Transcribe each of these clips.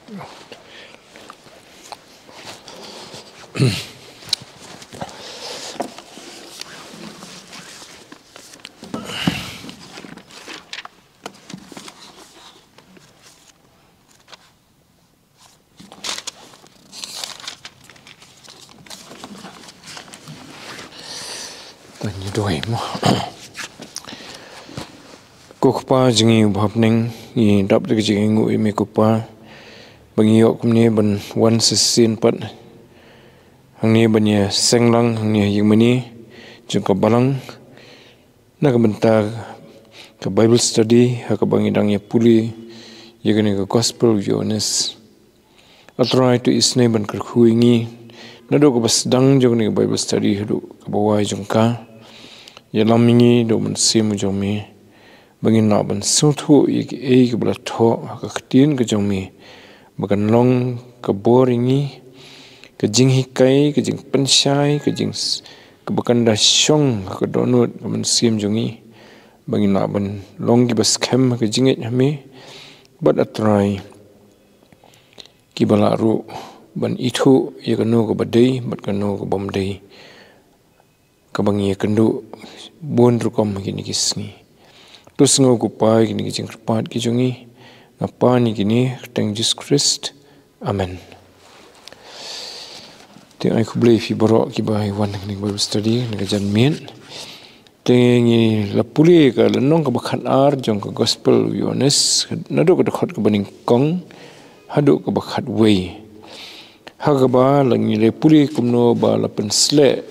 Tanya doa mo. Kupa jengi bapning ni dap de jengi ngu imi kupa bangi yok kumni ban wan sesin pat hangni banya senglang hangni yimani jengka balang nak benta ke Bible study hak bangi dangnya puli yagani ke gospel Johannes atrai tu isne ban kerhuingi nado ke basdang jogni ke Bible study hadu ke bawai jengka yalamingi do man simu jomi bangin na ban suthu ke bela tho ka ktin ke jomi bagan long ke boringi ke jing hikai ke jing pensyai ke jing ke bakan da syong ke donut ke man sim jongi bangin na ban long ki bas kem ke jingit hami bat atrai ki bala ru ban ithu ye kanu ke badai bat kanu ke bomdai ke bangi kendu bon rukom kini kisni terus ngokupai kini kijing kerpat kijongi ngapa ni kini teng Jesus Christ amen. Teng ai kublai fi borok ki bai wan kini Bible study ni jan min tengi lapuli ka lenong ka bakhat ar jong ka gospel Johannes nado ka dekat ke baning kong hadu ka bakhat wei hagaba langi le puli kumno ba lapen sle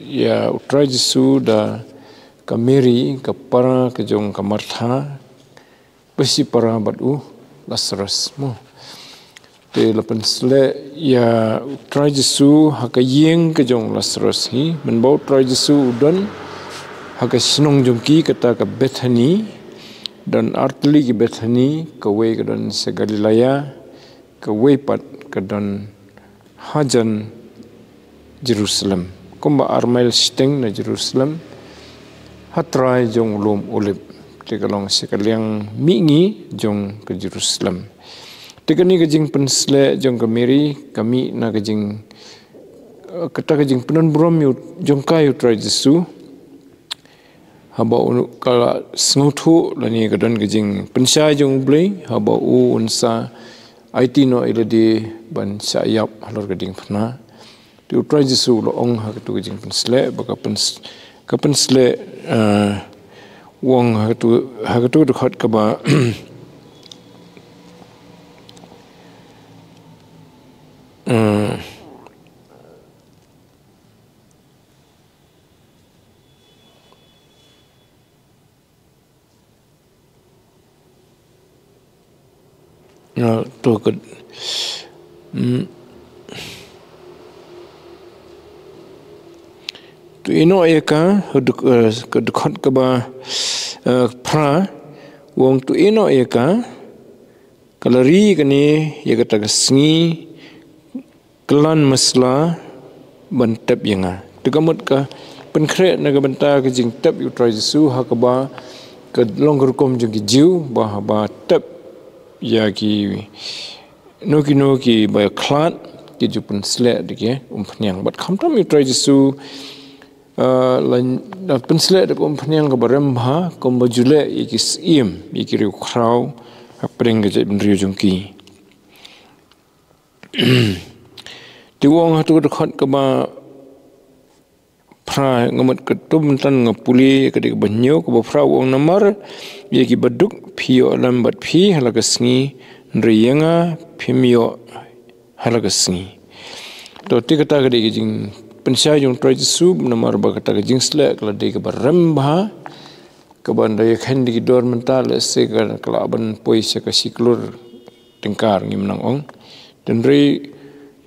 ya utrai Jesu da ka Mary ka para ke jong ka Martha besi para batu Lazarus mo te lapan sle ya try Jesu haka yeng ke jong Lazarus hi men bau try Jesu udan haka sinong jong ki kata ka Bethany dan artli ki Bethany ka we ka dan se Galilea ka we pat ka dan hajan Jerusalem kumba armail steng na Jerusalem hatrai jong lom olip tegalong sekaliang mingi jong ke Jerusalem tegani kejing pensle jong ke Mary kami na kejing kata kejing penan brom yu jong kayu trai Jesu haba kala sngutu lani kadan kejing pensai jong blai haba unsa IT no iladi ban sayap halor kejing pna tu trai Jesu lo ong ha tu kejing pensle baka kapensle wong hatu dekat ke ba to ke tu ino eka ke dekat ke ba pra wong tu ino eka kalari kani ye kata kesngi kelan mesla bantep yanga tegamut ka penkret na ka benta ke jing tep yu trai Jesu hakaba ke longger kom jing jiu bah ba tep ya ki noki ba klat ki jupun sle dike umpnyang bat khamtam yu trai Jesu lan pensle de kompanyang ka baremha komba jule ikis im ikiri krau apreng ke benrio jongki tiwong hatu dekat ke ba pra ngamat ketum tan ngapuli ke dik banyo ke ba pra wong namar yaki baduk phio lambat phi halagasngi nriyenga phimyo halagasngi to tikata ke dik jing pensai jong trai Jesu namar ba kata jing sle kala de ke barembha ke bandai khan di dor mental se ka kala ban poi se ka siklur tengkar ngim nang ong dan rei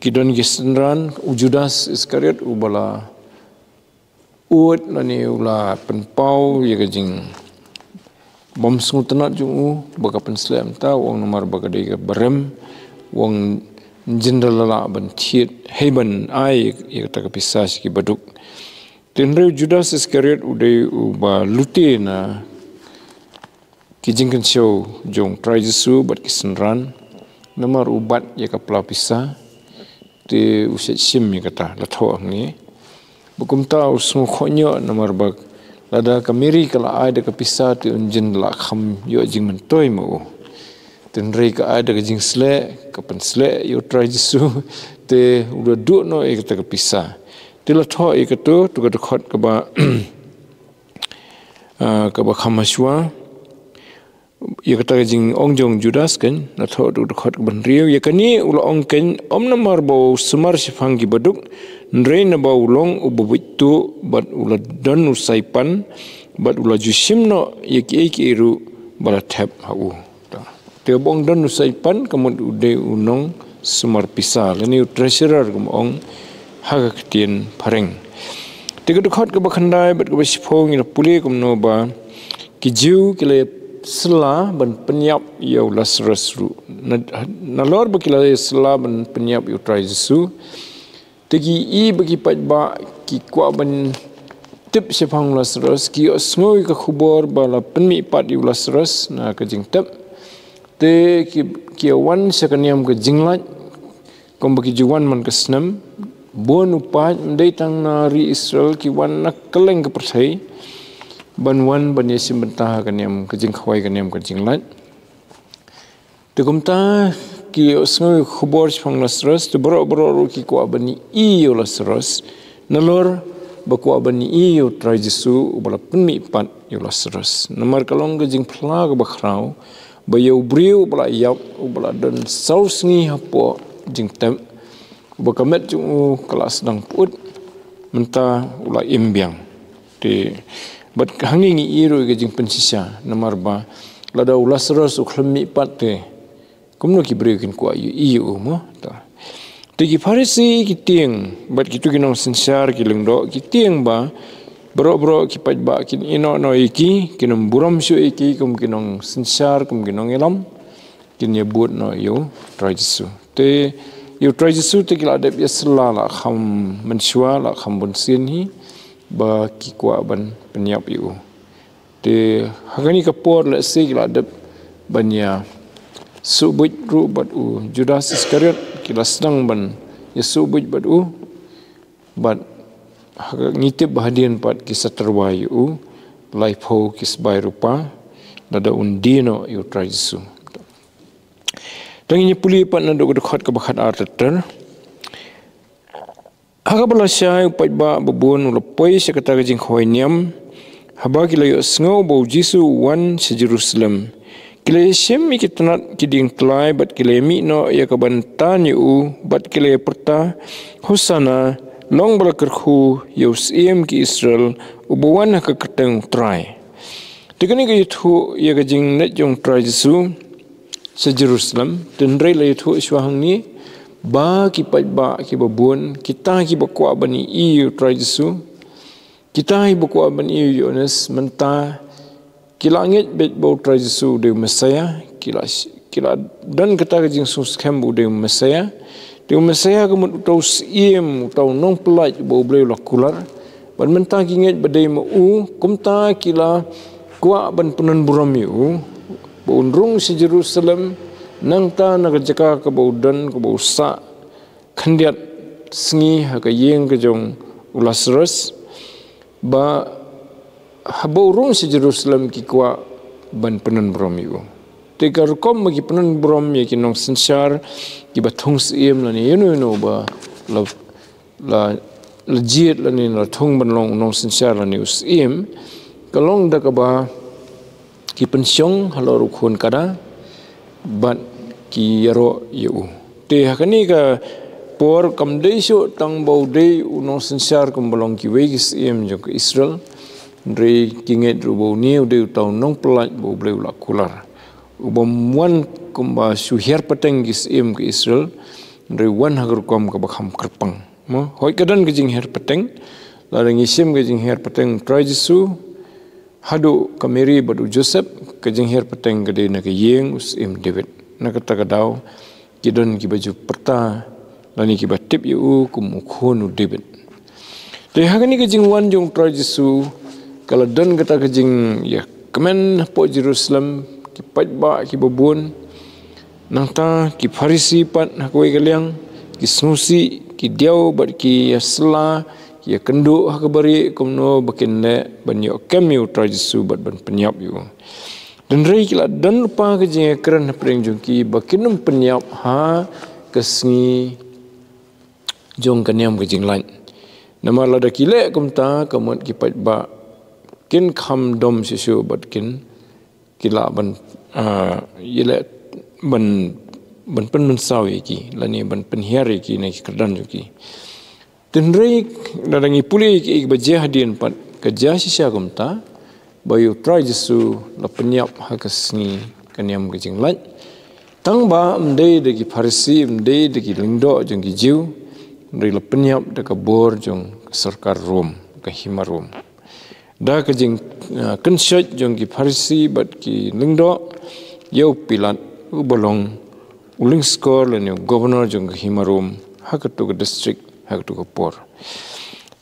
kidon gisnran Judas Iskariot ubala ut lani ula penpau ye ka jing bom sngutenat jung ba ka pensle ta wong namar ba ka de ke barem wong jendela ban thiet heben ai ikata kapisas ki baduk tenre Judas Iskariot udai uba lute na kijingkan show jong trai Jesu bat kisenran Namar ubat ya kapla pisa te uset sim ya kata la tho ni bukum ta usmu khonyo namar bag lada kamiri kala ai de kapisa te unjin la kham yo jing men toy mo ten rei ka ai de jing sle kapan sle yo try jisu te udah du no e kata kapisa te la tho e kato tu ka khot ka ba ka ba khamaswa ya kata jing ongjong Judas kan na tho du khot ban riu ya kani ula ong ken om namar bo sumar sifang gi baduk nrei na ba ulong ububitu bat ula dan usaipan bat ula jusim no ya ki iru bala thap hau te bong dan usaipan kamud ude unong sumar pisa leni treasurer kum ong haga ktien pareng te ka khot ka ba khandai bat ka ba sifong ina puli kum no ba ki jiu kile sela ban penyap yo Lazarus ru na lor bakila sela ban penyap yo try Jesu tegi i bagi pat ba ki kwa ban tip sepang Lazarus ki osngoi ka khubor bala penmi pat yo Lazarus na ka jing tep te ki wan sakaniam ka jinglat kom bagi juwan man ka snam bon upat ndai tang na ri Israel ki wan nak keleng ka perthai banwan ban yesim bentah kan yang kejing khawai kan yang kejing lat tekumta ki osngo khubor chang Lazarus te bro ki ko abani i yo Lazarus nalor ba ko abani i yo try Jesu bala penmi pat yo Lazarus namar kalong kejing phla ba khrau ba yo briu bala yap bala dan sausngi hapo jing tem ba kamet ju kelas dang put menta ula imbiang te bat hangingi iru ke jing pensisa namar ba lada Lazarus ukhlami patte kumno ki brekin ko ayu iu mo ta te ki farisi ki tieng bat ki tu kinong sensar ki lengdo ki tieng ba bro ki pat ba ki ino no iki kinom buram shu iki kum kinong sensar kum kinong elam kin ye but no yo try Jesu te yo try Jesu te ki la de yesla la kham menshwa la kham bun sin hi ba ki kwa ban penyap yu te hagani kapor la sig la de banya subut ru bat u Judas Iskariot ki la sedang ban ya subut bat u bat ngitip bahadian pat ki saterwa yu life ho ki sbai rupa dada undino yu try Jesu tanginya puli pat na do khot ka bakhat arter Haga bala syai upat ba babun ulapoi sekata kajing khawainyam haba kila yo sngo bo Jesu wan se Jerusalem kila shem mi kitanat kiding tlai bat kila mi no ya kabantan yu bat kila perta husana long bala kerkhu yo sim ki Israel ubuan ka keteng try tikani ka yuthu ya kajing net jong try Jesu se Jerusalem tenrei la yuthu swahang ni ba ki pat ba ki babun kita ki bakwa bani i try Jesu kita hi bakwa bani i Yohanes menta kilangit bet bo try Jesu de Messiah kila dan kata jing sus kembu de Messiah kemut tau sim tau nong pelaj bo bleu lakular ban menta ki nget bedai mo u kumta kila kwa ban punan buram yu bo unrung si Jerusalem nang ta nagajaka ka baudan ka bausa khandiat sngi ha ka yeng ka jong Lazarus ba habo rung si Jerusalem ki kwa ban penan brom yu te ka rukom gi penan brom ye ki nong sensar ki bathung sim la ni no ba la jiet la ni la thung ban long nong sensar la ni usim kalong da ka ba ki pensyong halor khun kada bat ki yaro yu te hakani ka por kam dei shu tang bau dei unong sensar kum bolong ki wegis em jo ke Israel re kinget ru bau niu de tau nong pelaj bau bleu la kular ubam wan kum ba shu her pateng gis em ke Israel re wan hagur kom ka bakham kerpang mo hoi kadan ke jing her pateng la ring isim ke jing her pateng try Jesu hadu kameri badu Joseph ke jing her pateng ke de na ke yeng us em David nak kata kadau kidon ki baju perta lani ki batip yu kum khonu David te hagani ke jing wan jong try Jesu kala dan kata ke jing ya kemen po Jerusalem ki pat ba ki babun nang ta ki Farisi pat hakoi kaliang ki snusi ki diau bat ki sela ki kendu hakabari komno bakin le banyo kemiu trajisu bat ban penyap yu dan rei kila dan lupa ke jeng keren preng jongki bakinum penyap ha kesni jong kaniam ke jeng lain nama lada kile kumta kamut ki pat ba kin kham dom sisu bat kin kila ban yile ban pen mensawi ki lani ban penhiari ki na kerdan joki tenrei dadangi puli ki baje hadin pat kerja sisa kumta bayu try jesu la penyap hakasni kaniam ke jeng lain tang ba mdei de ki Farisi mdei de ki lingdo jong ki jiu ndai la penyap de ka bor jong sarkar Rom ka hima Rom da ka jeng kensyat jong ki Farisi bat ki lingdo yau Pilat ubolong uling skor le governor jong ki hima Rom hakatu ke district hakatu ke por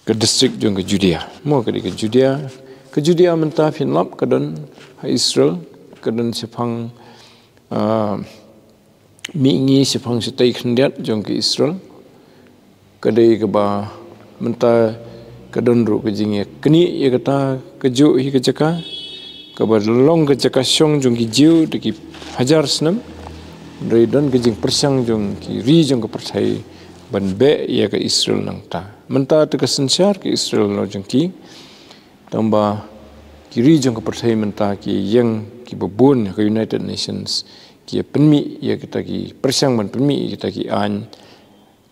ke district jong ke Judea mo ke Judea mentah finlap kadon Israel kadon sepang mingi sepang setai khendiat jong ke Israel kadai ke ba mentah kadon ru ke jinge keni ye kata keju hi ke jaka ke ba long ke jaka syong jong ki jiu de ki hajar senam dari dan ke jing persang jong ki ri jong ke percai ban be ye ke Israel nang ta mentah te ke sensyar ke Israel no jong ki tambah kiri jong kepercayaan mentah ki yang ki bebun ke United Nations ki penmi ya kita ki persang ban penmi kita ki an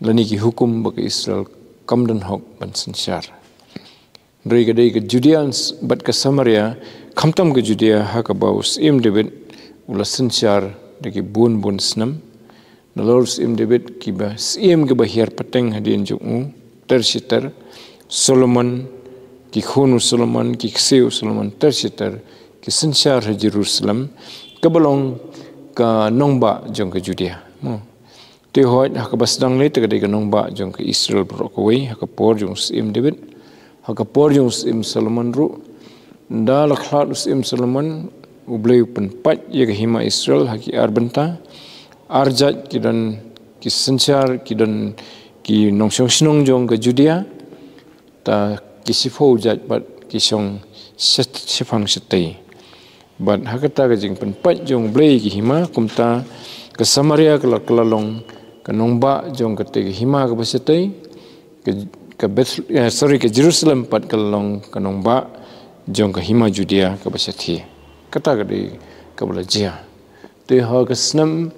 lani ki hukum bagi Israel kamdan hok ban sensyar dari ke Judea bat ke Samaria kamtam ke Judea hak baus im David ula sensyar de ki bun snam nalors im David ki ba sim ke bahir peteng hadin jong tersitar Solomon ki khunu Solomon ki kseu Solomon tersitar ki sensyar Jerusalem kebalong ka nongba jong ke Judea mo te hoi hak basdang le te ke nongba jong ke Israel brokoi hak por jong sim David hak por jong sim Solomon ru da la khlat sim Solomon ubleu penpat ye ke hima Israel hak arbenta arjat ki dan ki sensyar ki dan ki nongsong snong jong ke Judea ta kisifo jat bat kisong sifang setai bat hakata ke jing penpat jong blei ki hima kumta ke Samaria ke lalong ke nongba jong ke te hima ke basetai ke Jerusalem pat ke lalong ke nongba jong ke hima Judea ke baseti kata ke di ke belajia te ha ke senam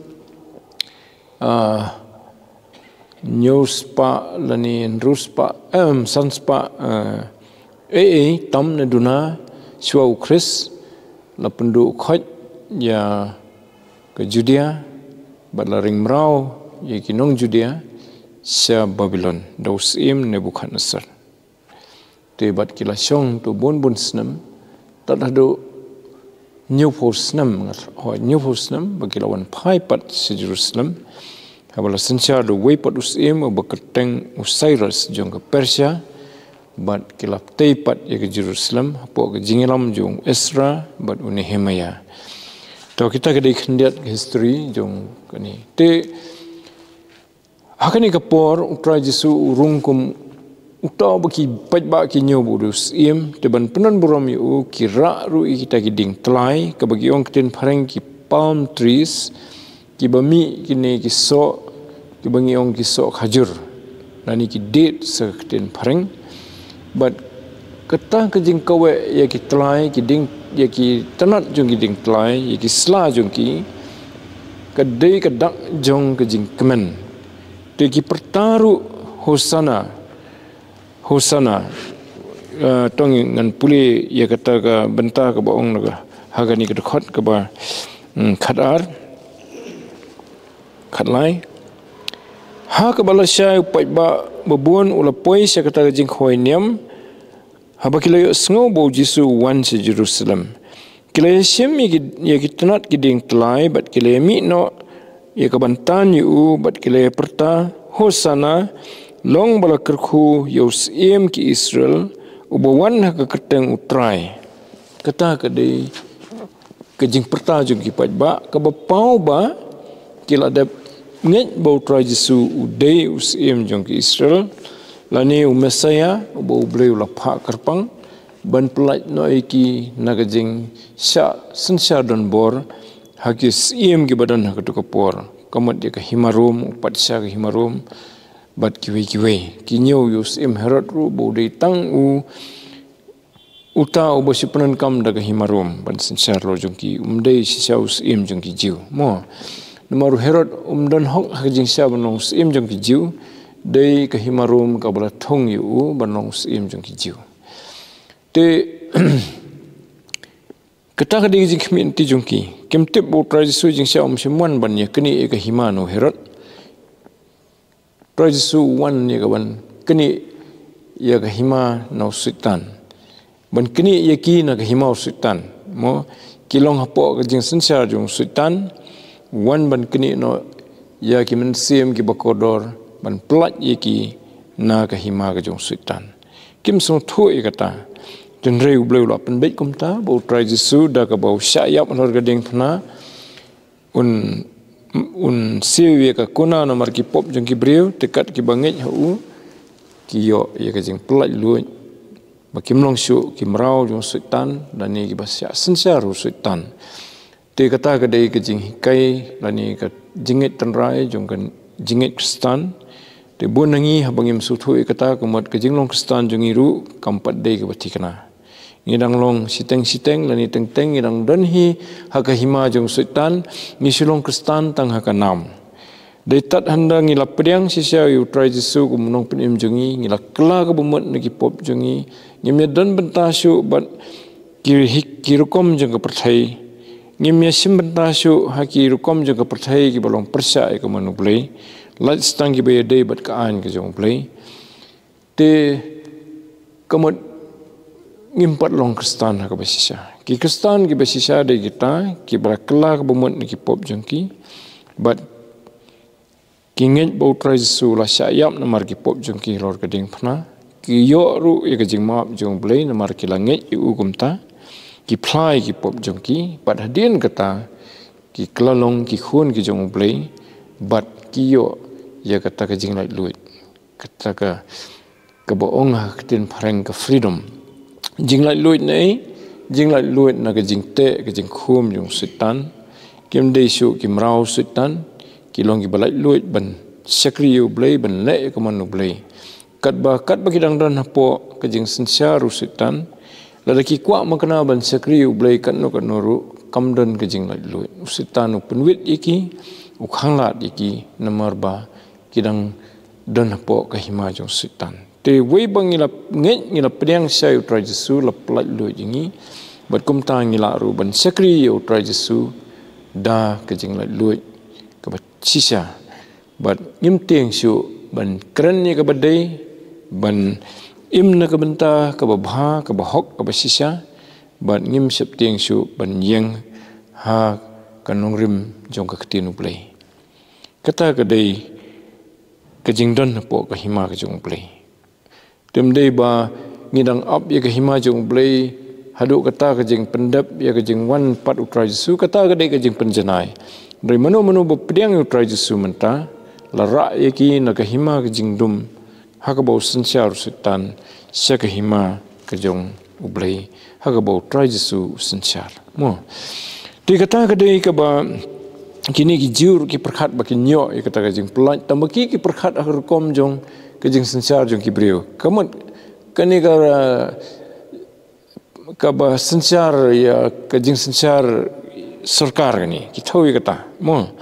news pa lani rus pa sans pa tam na duna shwa Chris la pendu khot ya ke Judea batla ring mrau ye kinong Judea sya Babylon dausim Nebukadnezar te bat kila syong tu bon snam tad hadu new force snam ho new force snam bagilawan pai pat se Jerusalem habala sensyar do way pat usim baketeng Cyrus jong ke Persia bat kilap teipat ye ke Jerusalem po ke jingelam jong Ezra bat Nehemia to kita ke khendiat ke history jong kani te hakani ke por utra Jesu urungkum uta baki patba ki nyobu usim te ban penan buram yu kira ru kita ki ding tlai ke bagi ong ten phareng ki palm trees ki bami kini ki so ki bangi ong ki so khajur nani ki date sekten phareng but kata ke jing kawe ya ki tlai ki ding ya ki tanat jong ki ding tlai ya ki sla jong ki kadai kadak jong ke jing kemen te ki pertaru hosana tong ngan puli ya kata ka benta ka baong naga hagani ke dekhot ke ba khatlai ha ke balasya pai ba babun ula poi sya kata jing khoi niam ha ba kilayo sngo bo Jesu wan se Jerusalem kilaya syem ya kitanat kiding tlai bat kilaya mi no ya kabantan yu bat kilaya perta hosana long bala kerku yos em ki Israel ubawan ha ka keteng utrai kata ke de ke jing perta jong ki pat ba ka ba pau ba kila ada nget bau trai Jesu udai usim jong ke Israel lani umesaya bau bleu lapha karpang ban pelaj noi ki nagajing sya sensya don bor hagis iem ki badan hakatu kapor kamat dia ke himarum upat sya ke himarum bat kiwe kinyo yus im herot ru bau dei tang uta ubo sipanan kam daga himarum ban sensya lo jong ki umdei sya us iem jong ki jiu mo Namaru Herod dan hok hajing sya banong sim jong ki jiu dei ke himarum ka bala thong yu banong sim jong ki jiu te kata ka ding jing kmin ti jong ki kemtip bo trajisu jing sya simwan ban ye kini ke himano Herod trajisu wan ye ka ban kini ye ke hima no sultan ban kini ye ki na ke hima sultan mo kilong hapo ka jing sensya jong sultan wan ban kini no ya ki men sim ki bakodor ban plat ye ki na ka hima ka jong sultan kim so thu e kata ten reu bleu la pen bet kum ta bo trai Jesu da ka bo syayap nor gading thna un siwi ka kuna no mar ki pop jong ki breu tekat ki banget hu ki yo ye ka jing plat lu ba kim long shu ki mrau jong sultan dan ni ki ba sya sensya ru sultan te kata kadai ke jing hikai lani ka jingit tenrai jong kan jingit Kristan te bonangi habangim suthu kata kemat ke jinglong Kristan jong iru kampat dei ke batikana ngidang long siteng lani teng ngidang danhi haka hima jong sultan ngisilong Kristan tang haka nam dei tat handa ngila priang sisya yu trai Jesu kumunong penim jongi ngila kla ka bumat niki pop jongi ngemedan bentasyu bat kirukom jong ke perthai ngimya simbentasyu haki rukom jaga percaya ki balong percaya ke manu play lat stang ki be day bat ka an ke jong play te kamot ngimpat long Kristan ka basisa ki Kristan ki basisa de kita ki brakla ka bumut ni ki pop jong ki bat kinget bau trai Jesu la syayap namar ki pop jong ki lor ka ding phna ki yo ru ye ka jing map jong play namar ki langet u kumta ki plai ki pop jong ki pat hadin kata ki klalong ki khun ki jong play bat ki yo ya kata ka jing lai luit kata ka boong ha tin phareng ka freedom jing lai luit nei jing lai luit na ka jing te ka jing khum jong sultan kim dei su kim rau sultan ki long ki balai luit ban sakri yu play ban le ka manu play kat ba ki dang dan hapo ka jing sensya ru sultan ladaki kwa makna ban sakri ublai kan no kanuru kamdan ke jing lai lu usitan penwit iki ukhanglat iki namar ba kidang dan hapo ka hima jong sitan te wei bangila ngila priang sai utrai Jesu la plat lu jingi bat kum ta ngila ru ban sakri utrai Jesu da ke jing lai lu ka ba sisa bat ngim teng su ban kran ni ka badai ban im na kabenta ka babha ka bahok ka basisya ban ngim septieng su ban yeng ha kanong rim jong ka ktinu play kata ka dei ka jingdon po ka hima ka jong play tem dei ba ngidang up ya ka hima jong play hadu kata ka jing pendap ya ka jing wan pat utrai Jesu kata ka dei ka jing penjanai dari manu ba pediang utrai Jesu menta la ra ya ki na ka hima ka jingdum haka bau sensya sultan syaka hima kejong ublai haka bau trai Jesu sensya mo di kata kadai ka ba kini ki jiur ki perkhat ba ki nyo i kata ka jing pelan tambaki ki perkhat akhir kom jong ka jing sensya jong ki brio kamat kani ka ba sensya ya ka jing sensya sarkar ni ki thawi kata mo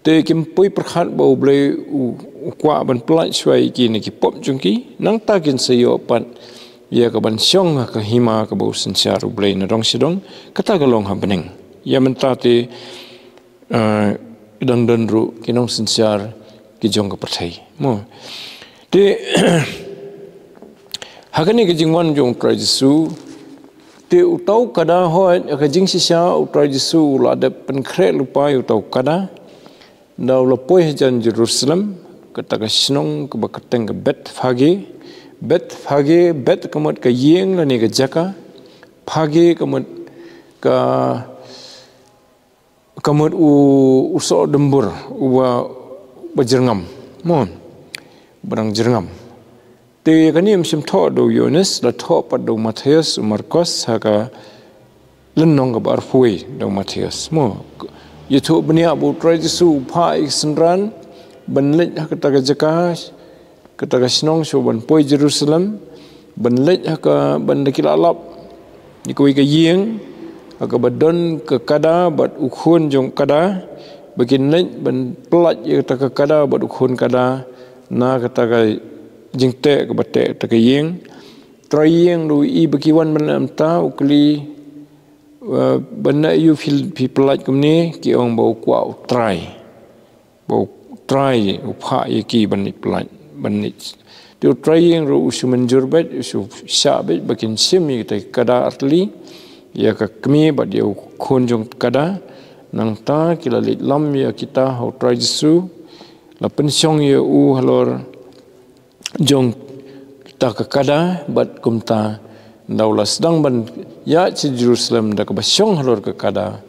te kim pui perkhat ba ublai kwa ban pelan suai ki ni ki pop jong ki nang ta kin sayo pat ya ka ban syong ka hima ka bau sensya ublai na dong sidong kata ka long ha beneng ya mentate dan ru kinong sensya ki jong ka perthai mo te hakani ki jingwan jong trai Jesu te utau kada hoi ka jing sisa utrai Jesu la de pen kre lupa utau kada daw la poi jan Jerusalem kata ka sinong ka bakateng ka bet kamat ka yeng la ni ka jaka phage kamat ka kamut usok dembur berjerngam mon barang jerngam te kani msim tho do Yohanes la tho pat do Matius Markus haka lennong ka bar fui do Matius mo yetu benia bu trai Jesu pa iksenran benlet haka taga jakas kataga snong so ban poi Jerusalem benlet haka bandakilalap nikoi ka yeng haka badon ke kada bat ukhun jong kada bakin net ban pelat ye kata kada bat ukhun kada na kata jingte ke bate ta yeng trayeng do I bakiwan ban amta ukli bana you feel people like kumni ki ong bau kwa try upha ye ki ban pelat ban tu trayeng ro usuman jurbet usu syabet bakin simi ta kada artli ya ka kmi bat ye ukhun jong kada nang ta kila lit lam ya kita hau try Jesu la pensyong ye halor jong kita ke kada bat kumta daulah sedang ban ya ci Jerusalem da ke basyong halor ke kada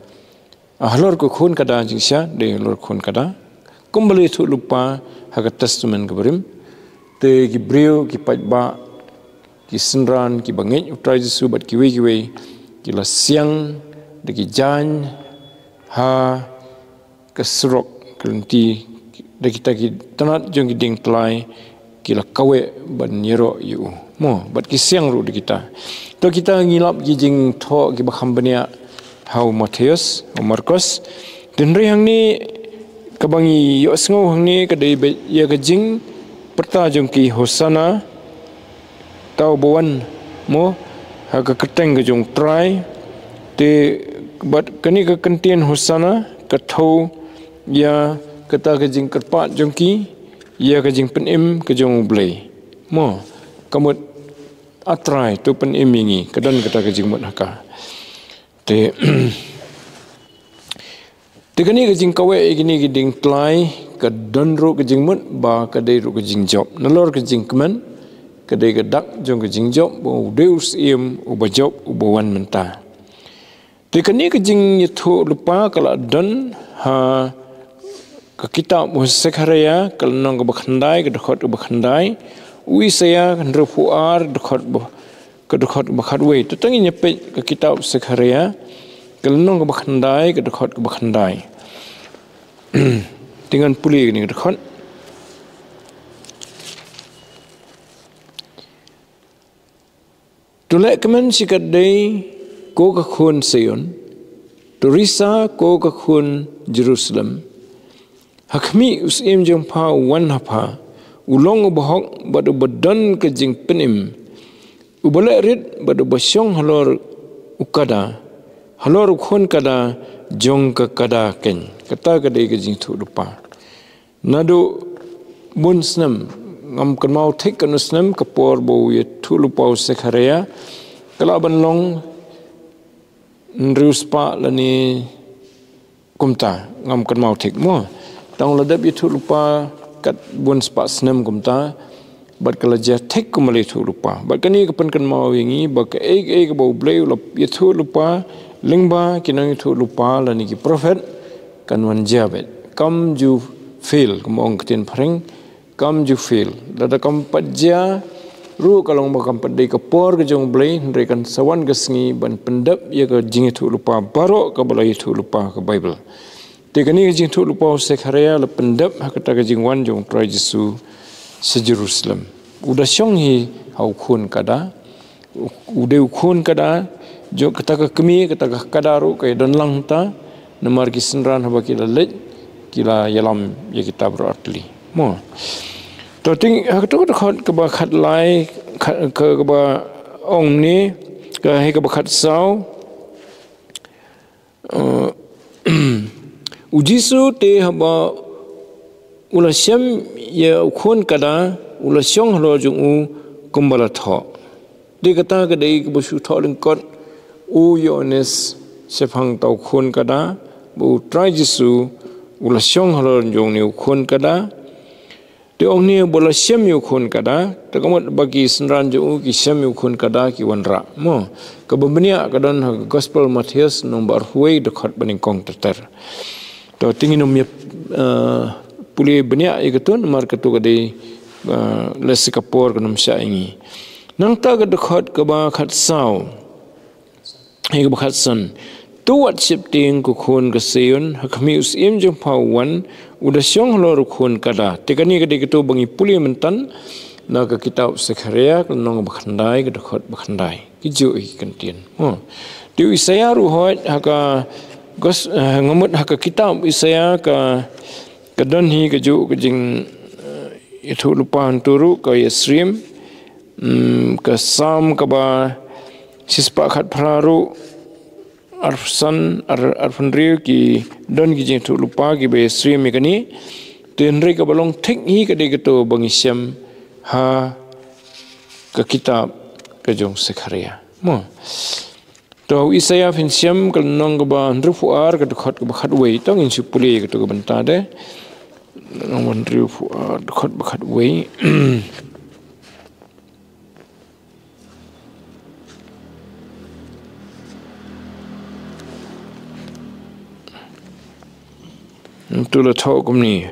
halor ke khun kada jingsya de halor khun kada kumbali tu lupa hak testament ke berim te Gibril ki patba ki senran ki bangit try Jesu bat kiwe kila siang de ki jan ha keserok kelenti de kita ki tanat jong ki ding tlai kila kawe ban nyero yu mo bat ki siang ru de kita to kita ngilap ki jing tho ki bakham bania hau Matius o Markus den re hang ni kabangi yo sngo hang ni kadai be ya ka jing perta jong ki hosana tau bawan mo ha ka keteng ke jong try te bat kani ka kentien hosana ka thau ya kata ke jing kerpat jong ki ya ke jing penim ke jong blai mo kamut atrai tu penim ingi kedan kata ke jing mut haka te te kani ke jing kawe gini ke ding tlai ke don ru ke jing mut ba ke dei ru ke jing job nalor ke jing kemen ke dei ke dak jong ke jing job bo deus im u ba job u bawan menta te kani ke jing yetu lupa kala don ha ke kitab Sekharia kalau nong ke bakhandai ke dekat bakhandai ui saya kendra fuar dekat ke dekat bakhadwe tetangi nyepet ke kitab Sekharia kalau nong ke bakhandai ke dekat ke bakhandai dengan puli ni dekat tulek kemen sikat dei ko ke khun Sion turisa ko ke khun Jerusalem hakmi usim jong pa wan hapa ulong bahok badu badan ke jing penim ubale rit badu basyong halor ukada halor khon kada jong ke kada ken kata kadai ke jing thu lupa nado bun snam ngam kan mau thik kan snam kapor bo ye thu lupa Sekharia kala ban long nriuspa lani kumta ngam kan mau thik mo tang ladap itu lupa kat bun spa senam kumta bat kalaja tek kumali itu lupa bat kani kapan kan mau wingi bak ek bau bleu lap itu lupa lingba kinang itu lupa lani ki prophet kan wan jabet kam ju fail kumong ketin pring kam ju fail lada kam patja ru kalong bakam padai kapor ke jong blei rekan sawan gesngi ban pendap ya ke jing itu lupa barok ke balai itu lupa ke Bible tekani jing thu lupa Sekharia la pendap hakata ka jing wan jong try Jesu se Jerusalem udah syong hi hau khun kada udah khun kada jo kata ka kemi kata ka kadaru kai don lang ta namar ki senran haba kila lej kila yalam ya kita berarti mo to ting hakto ka ba khat lai ka ba ong ni ka he ka ba khat sau ujisu te haba ulasyam ya ukhun kada ulasyong halo jung u kumbala tho de kata ka dei ke busu tho lengkot u Yohanes sepang tau khun kada bu try Jesu ulasyong halo jung ni ukhun kada Te ong ni bola siam yu khun kada te kamot bagi senran ju ki siam yu khun kada ki wanra mo ka benia kadon gospel Matthias nomor huai de khat baning kong ter to tingin um puli benia ikatun mar katu kade lesikapor kanum sya ingi nang ta ka de khat ka ba khat sau he ka khat san tuat sipting ku khun ka seun hakmi us im jong pawan udah syong lor khun kada tekani kade kitu bangi puli mentan na ka kitab Sekharia nong bakhandai ka dekhot bakhandai ki ju i kantin di Isaya ru hot haka gos ngamut haka kitab Isaya ka kadon hi ka ju ka jing itu lupa turu ka Yesrim ka Sam ka ba sispa khat praru arfsan arfanriu ki don ki jing tu lupa ki be stream ikani tenri ka balong thik hi ka de to bangisyam ha ka kitab ka jong Sekharia mo to Isaya finsyam kal nong ka ba ndrufuar ka khot ka khat wei tong in supuli ka to ka banta de nong ndrufuar khot ba khat wei Tula thau kumni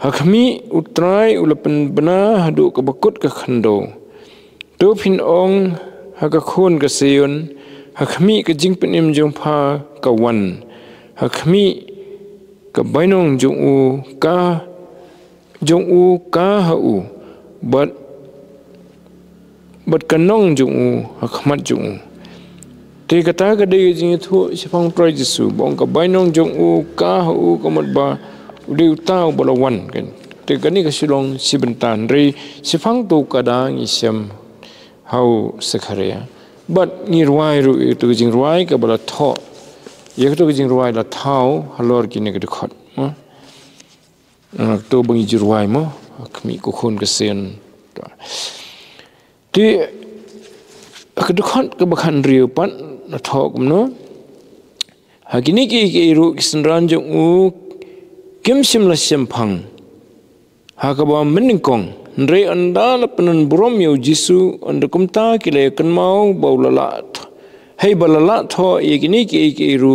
hakmi utrai ulapan bana hadu ka bakut ka khando to phin ong haka khun ka seun hakmi ka jingpen im jong pha ka wan hakmi ka bainong jong u ka ha u but kanong jong u hakmat jong u te kata ka de jing thu sifang trai jisu bong ka bainong jong u ka ha u kamat ba udah tahu bola wan kan te kani ka silong sibentan ri sifang tu kadang isyam hau Sekharia but ni ruai ru itu jing ruai ka bola tho ye to jing ruai la thau halor ki ne ka khot to bangi ji ruai mo kami ko khun ka sen ti ka khot ka bakhan riu pan na tho kum no hakini ki ru kisenran jong u kim sim la sim phang hakaba meningkong ndre anda la penan brom yo jisu anda kumta kile kanmau baulalat hei balala tho yegini ki ru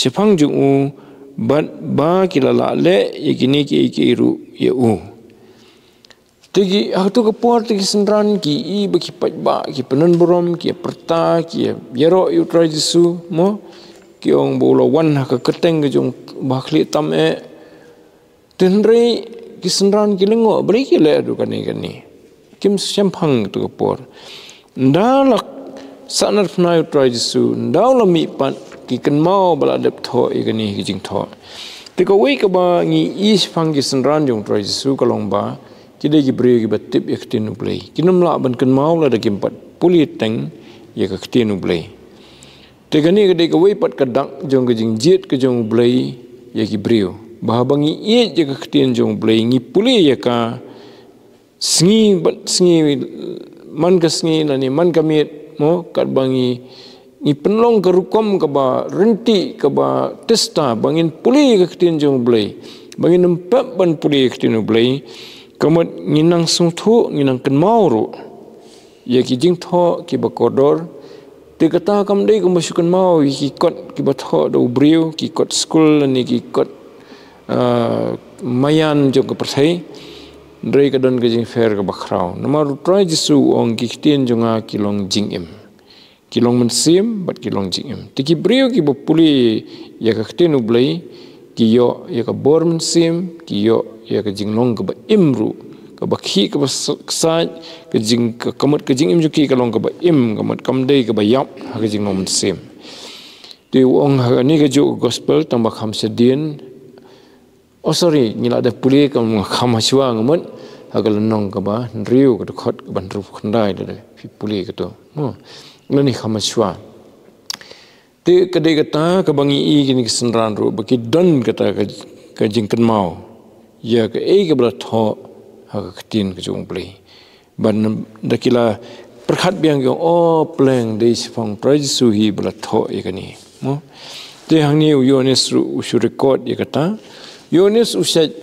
sifang jung u bat ba kilala le yegini ki ru ye u tegi haktu ka por tegi senran ki i baki ba ki penan brom ki perta ki yero yu try jisu mo ki ong bola wan haka keteng ke jong bakhli tam tenrei kisenran kilengo beri kile adu kani kim sempang tu kapor ndalak sanar pnai try jisu ndawla mi pat ki kan mau bala dep tho igani kijing tho tiko wei ka ba ngi is phang kisenran jong try jisu kalong ba kide ki beri ki batip yaktin play kinum la ban kan mau la de kimpat puli teng ye ka ktin play tegani ka de ka wei pat ka dak jong kijing jet ka jong play ye ki brio bahabangi ie jaga ketien jong blay ngi puli ya ka sngi man ka sngi nani man kamit mo kat bangi ni penlong ka rukom ka ba renti ka ba testa bangin puli ka ketien jong blay bangin nempap ban puli ka ketien blay kamot nginang sung thu nginang kan mau ru ya ki jing tho ki ba kodor te kata kam dei ko masukan mau ki kot ki ba tho do brio ki kot school ni ki kot mayan jong ke perthai ndrei ka don ke jing fair ka bakrau namar try jisu ong ki ktien jonga kilong jingim kilong mensim bat kilong jingim tiki brio ki bopuli ya ka ktien ublai ki yo ya ka bor mensim ki yo ya ka jinglong ka ba imru ka bakhi ka ba sa ka jing ka kamat ka jingim juki ka long ka ba im kamat kamdei ka ba yap ha ka jinglong mensim ti ong ha ni ka jo gospel tambah kham sedien oh sorry nila ada puli kam khamashwa ngamut agal nong ka ba riu ka khot ban ru khandai de fi puli ka to mo lani khamashwa te ka de kata ka bangi i kini senran ru baki don kata ka jingkan mau ya ka e ka bla tho ha ka ktin ka jong puli ban dakila perkhat biang yo oh pleng de sifang prize su hi bla tho e kani mo te hangni yo ne su record ye kata Yonis usai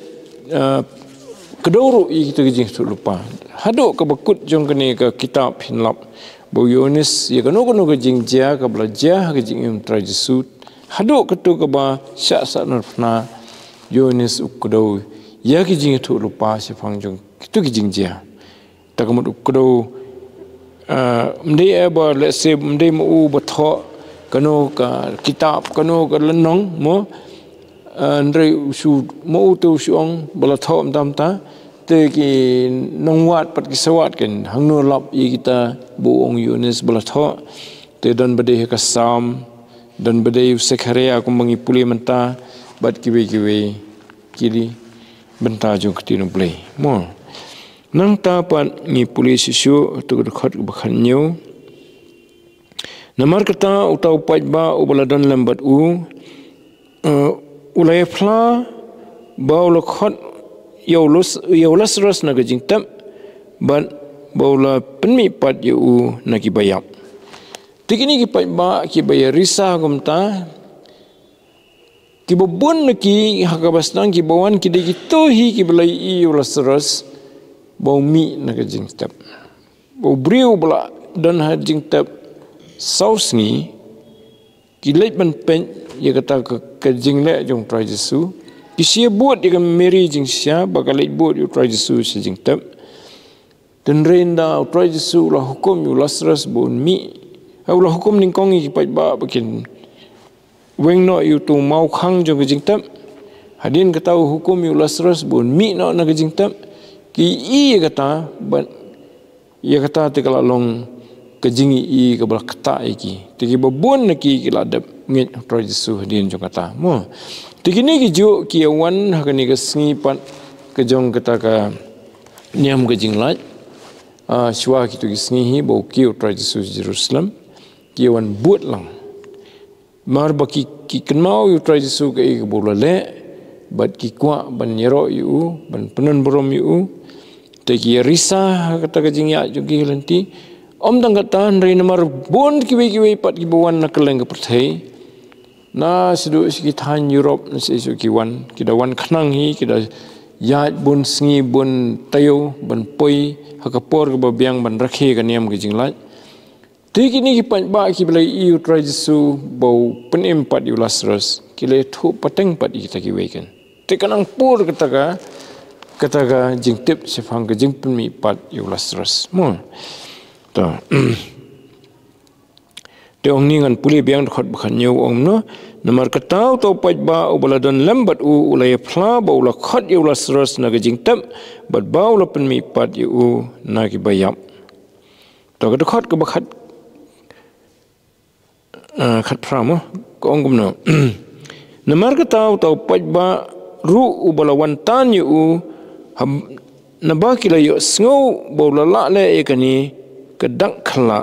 kedoro i kita jing tu lupa hadok ke bekut jong kene ke kitab hinlap bo Yohanes ya kono ke jing dia ke belajar ke jing tradisut hadok ke tu ke ba syak sak narfna Yohanes ukdo ya ke jing tu lupa sifang jong itu ke jing dia tak kemut ukdo mde ba let's say mde mu betho kono ke kitab kono ke lenong mo Andre usu mau tu usuong belathom tam ta te ki nongwat pat ki sawat kan hangno lap i kita buong Yohanes belatho te dan bade ka sam dan bade Zekaria aku mengipuli menta bat kiwe kiri benta jo ketinu play mo nang ta pat ngipuli sisu tu dekat bakhan nyu namar kata utau paj ba ubaladon lambat ulai pla bau lokot yaulas ras na gajing tam ban bau la penmi pat yu na ki bayap tikini ki pat ba ki bayar risa gumta ki bobon na ki hakabastan ki bawan ki de ki tohi ki belai yaulas ras bau mi na gajing tam bau briu bla dan hajing tam saus ni ki leit ban pen ia kata ke jing le jong try Jesu kisia buat dia meri jing sia bakal leit buat you try Jesu se jing tap dan renda try Jesu lah hukum you lasras bon mi ulah hukum ning kong ki pai ba bakin weng no you tu mau khang jong ke jing tap hadin kata hukum you lasras bon mi no na ke jing tap ki i kata ban ia kata te kala long kejingi i ke belah kata iki tiki babon ki ladap ngit try Jesu hadin jong kata mo tiki ni ki jo ki awan hakani ke sengipat ke jong kata ka niam ke jinglat shwa ki tu ki sengihi bau ki try Jesu Jerusalem ki awan buat lang mar baki ki kenmau you try Jesu ke i ke bola le bat ki kwa ban nyero yu ban penan borom yu tiki risa kata ke jingya jo ki lenti om tang kata dari nomor bon kiwe pat kibuan nak keleng ke pertai na sedu sekitar Europe na sesu kiwan kita wan kenang hi kita yat bon sengi bon tayo ban poi hakapor ke babiang ban rakhe ke niam ke jinglat ti kini ki pat ba ki belai iu try Jesu bau penem pat yu lasras kile thu pateng pat kita kiwe kan te kanang pur kata ka jingtip sefang ke jingpen mi pat yu lasras mo ta te ong ni ngan puli biang khot bakhan nyu ong no namar katau to paj ba ubaladon lambat ulai phla ba ula khot yu lasras na gajing tam bat ba ula pen mi pat yu na ki bayap to ka khot ka bakhat khat phra mo ko ong gum no namar katau to paj ba ru ubalawan tan yu na ba ki la yu sngo ba ula la le ekani kedak khala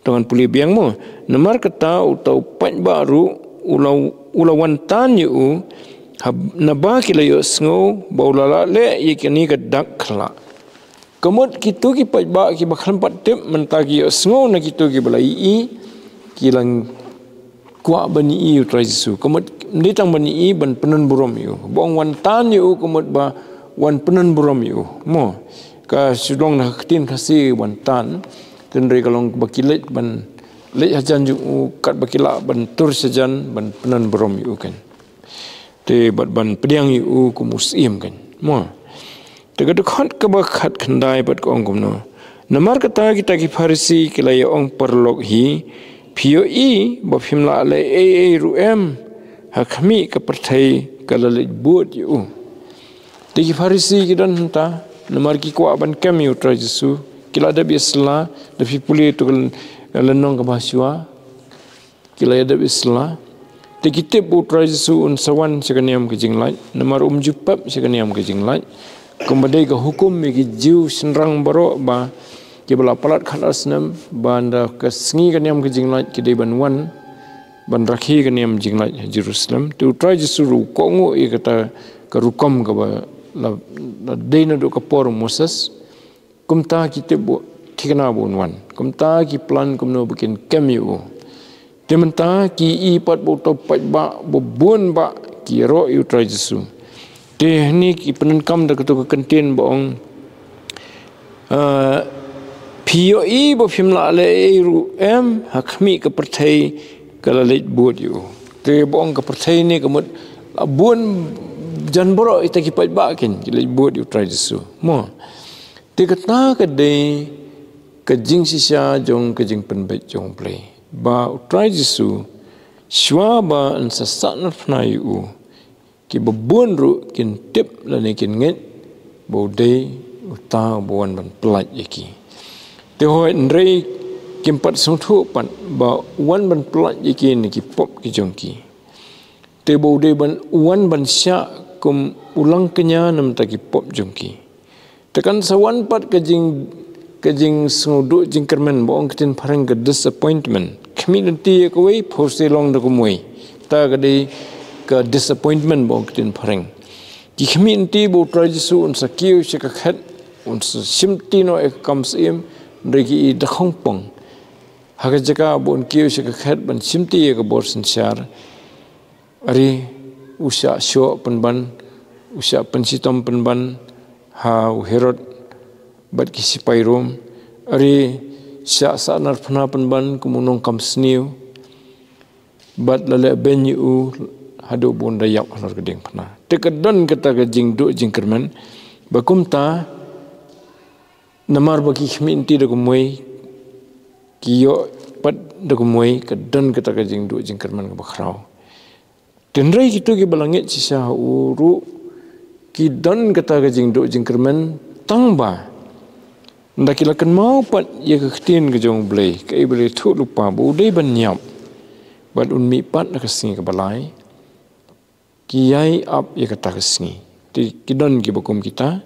dengan puli biang mo namar kata utau pat baru ulawan tan yu naba kila yu sngo baulala le yekani kedak khala kemud kitu ki pat ba ki bakhan pat tip mentagi yu sngo na kitu ki balai i kilang kwa bani i try Jesu kemud nditang bani i ban penan burom yu bong wan tan yu kemud ba wan penan burom yu mo ka sudong na ketin kasi wantan tendri kalong bakilet ban le hajan ju kat bakila ban tur sajan ban penan berom yu kan te bat ban pediang yu ku musim kan mo te gadukhat ka bakhat khandai bat ko ongkom no namar kata kita ki Farisi kilai ong perlok hi phio i ba phimla le e ruem hakmi ka perthai kalalit buat yu te ki Farisi kidan ta namar ki ko aban kami utra Jesu kila ada biasla da fi puli tu lenong ka bahasua kila ada biasla te kitip utra Jesu un sawan sekaniam ke jinglai namar jupap sekaniam ke jinglai kembali ke hukum ki jiu senrang baro ba ki bala palat khat asnam banda ke sengi kaniam ke jinglai ki de banwan ban rakhi kaniam jinglai Jerusalem tu utra Jesu ru ko ngo i kata ka rukom ka ba la dena do kapor Moses kumta kita bu tikna bunwan kumta ki plan kumno bikin kamiu tementa ki i pat bu to pat ba bu bun ba ki ro yu try Jesu Teknik penenkam dah ketuk kentin bohong. POE bo phim la le ru hakmi ke pertai kala leit buat you. Te bohong ke pertai ni kemut buan jan borok ita kipat bakin leit buat you try disu. Mo. Te kata ke dei kejing sisa jong kejing penbet jong play. Ba try disu shwa ba an sasak na pna you. Ki babun ru kin tip la ne kin nget bo dei uta buan ban pelat yaki. Te hoi nrei kimpat sung thu pan ba wan ban pelat yaki ni ki pop ki jongki. Te bo de ban wan ban sya kum ulang kenya nam ta ki pop jongki. Tekan sawan pat kejing sungdu jingkermen bo ong kitin parang ke disappointment. Community ko wei post long da kumoi. Ta ka de ke disappointment bo ong kitin parang. Ki community bo try jisu un sakiu se ka khat un simti no ek comes im regi da khongpong haga jaka bon kiu se ka khat ban simti ek bor sanchar ari usha sho penban usha pensitom penban ha herod bat ki sipai rom ari sya sanar phna penban kumunong kamsniu bat lale benyu hadu bon dayak honor gedeng phna tekadon kata ka jingdu jingkerman bakumta namar bagi community da kumoi kiyo pat da kumoi kadan kata ka jing du jing kerman ka bakrau tenrai kitu ki balangit sisa uru ki dan kata ka jing du jing kerman tangba ndakilakan mau pat ye ka ktin ka jong blai ka ibre thu lupa bu dei ban nyap bat un mi pat na ka singi ka balai ki yai ap ye kata ka singi ti kidan ki bakum kita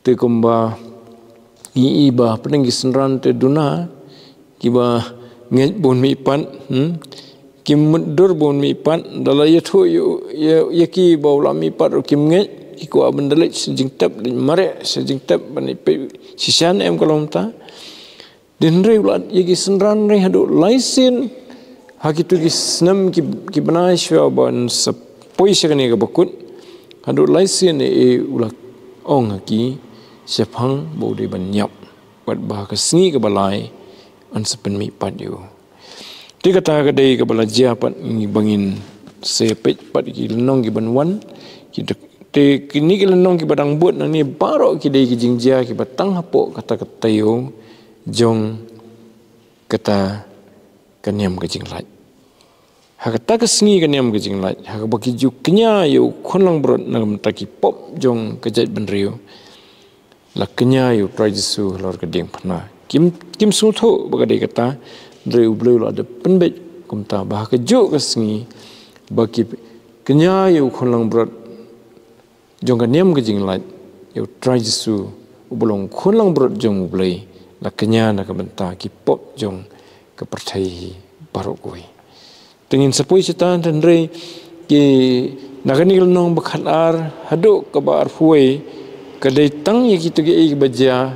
te kumba iba penenggi senran te duna kiba nget bon mi pan kim mundur bon mi pan dala yathu yaki bawla mi par kim nget iko abendalit sejing tap mare sejing tap bani sisan em kolom ta den re ulat yaki senran re hadu laisin hakitu ki snam ki banai shwa ban sapoi sekani ka bakut hadu laisin e ulak ong ki sepang bodi banyap buat bah kesengi ke balai an sepen mi pat you. Ti kata ke dei ke balaja pat ngi bangin sepet pat ki lenong ki banwan ki te kini ki lenong ki badang buat nang ni baro ki dei ki jingja ki batang hapok kata katayo jong kata kanyam ke jinglat. Ha kata kesengi kanyam ke jinglat ha baki ju kenya yo khonlang brot nang taki pop jong kejat benrio. Laknya yu try jisu lor keding pernah kim su tho bagade kata dreu bleu ada penbet kumta bah kejuk kesengi bagi kenya yu khonlang brot jong kanyam kejing lat yu try jisu ubulong khonlang brot jong blei laknya nak benta ki pop jong ke percai barok koi tengin sepoi setan tendre ki nakani nong bakhatar haduk ke bar fuai kadai tang ye kitu ge ik baja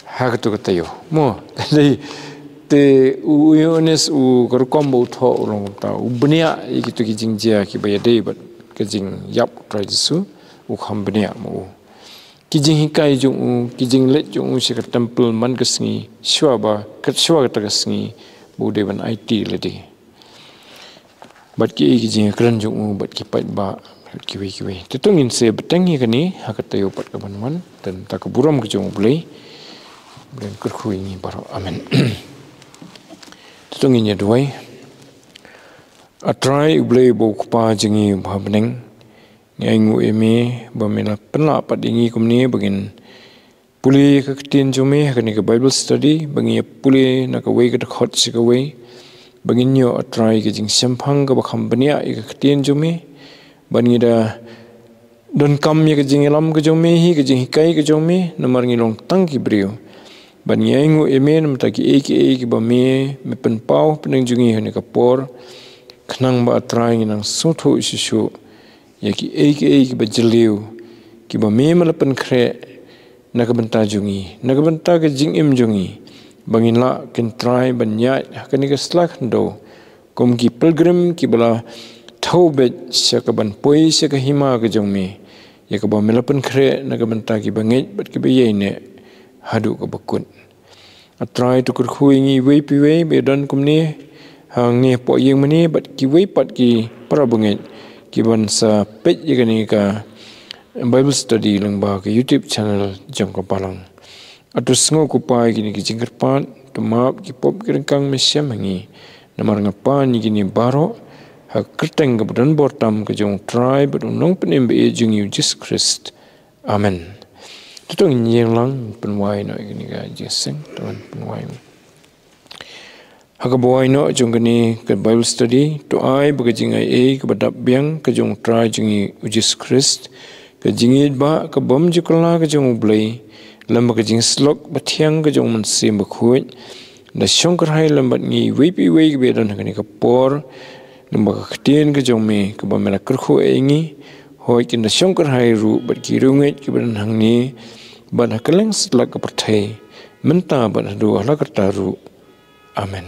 ha katu katayo mo kadai te uyones u korkombo tho long ta u bnia ye kitu ki jingja ki baya dei bat ke jing yap tradisu u khambnia mo ki jing hikai jung u ki jing let jung u se ka temple man kesngi shwa ba kat shwa ka kesngi bu de ban it le de bat ki jing kran jung u bat ki pat ba kiwi tetungin se betangi kani hakatayo pat kabanwan dan takaburam kejong boleh dan kerkhui ini baru amen tetungin ya duai atrai boleh bau kupa jengi babeneng ngangu eme bamela penla pat dingi kumni bagin puli keketin jome kani ke bible study bangi puli nak away ke hot sikaway bangin yo atrai ke jing sempang ke bakham bania keketin jome bani da don kam ye kejing elam kejong me hi kejing hikai kejong me namar ngilong tang ki brio bani aingu emen mtaki eke ba me pen pau peneng jungi hene kapor khnang ba atrai nang sotho isu ye ki eke ba jeliu ki ba me malapen khre nak benta jungi nak benta kejing im jungi bangin la ken try banya kani ka slak do kom ki pilgrim ki bala thau bet syakaban poi syakahima ke jong mi ya ka ba melapan kre na ka banta ki banget bat ki be ne hadu ka bakun atrai tu kur khuingi wei pi wei be dan kumni hang ni po yeng mani bat ki wei pat ki para banget ki ban sa pet ye ni ka Bible study lang ba ke YouTube channel jong ko palang atu sngo ku pai gini ki jingkerpan tumap ki pop ki rengkang mesyam hangi namar ngapan ni gini baro ha kerteng ke badan bortam ke jong tribe nong penim be jing Jesus Christ amen tutong nyeng lang penwai no gini ga jeseng tuan penwai Haka buai no jong gani ke Bible study to ai bagajing ai ke badap biang ke jong try jingi Jesus Christ ke jingit ba ke bom jikala ke jong ublai lamba ke jing slok bathiang ke jong mansim bakhuit da shongkar hai lambat ngi wipi wei ke bedan gani ke por lamba ke ktien ke jong me ke ba mera kerkhu engi hoi kin da shongkar hai ru bat ki runget ke bedan hangni ban hakeleng slak ke perthai menta ban du ala kertaru amen